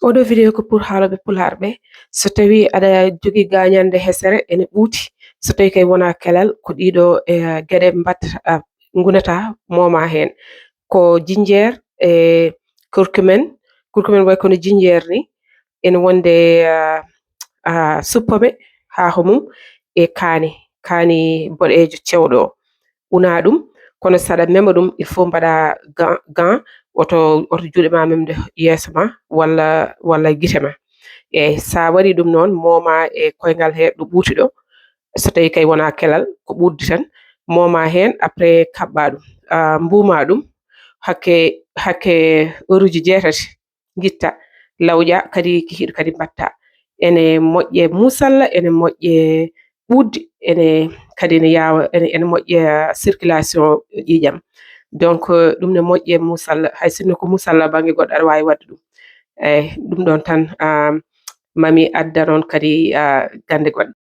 oɗo video ko pour haaloɓe pularɓe so tawi aɗa jogii gañande hesere ene ɓuuti so tawi kay wona kelal ko ɗiɗo geɗe mbatta gunata mooma hen ko jinjeer e kurkumen way kono jinjeer ni ene wonde suppome haako mum e kaani boɗejo cewɗo o una ɗum kono saɗa mema ɗum il faut mbaɗa gant oto juuɗe ma memde yeeso ma walla gite ma eyyi sa waɗi ɗum noon mooma e koyngal he ɗo ɓuuti ɗo so tawi kay wona kelal ko ɓurde tan mooma hen après kaɓɓa ɗum mbuma ɗum hakke heure uji 8 guitta lawƴa kadi kikiɗe kadi mbatta ene moƴƴe musalla ene moƴƴe ɓudde ene kadi ne yawa ene moƴƴe circulation ƴiƴam donc ɗum ne moƴƴe musalla hay sinno ko musalla banggue goɗɗo aɗa wawi wadde ɗum eyyi ɗum ɗon tan mami adda noon kadi gande goɗɗe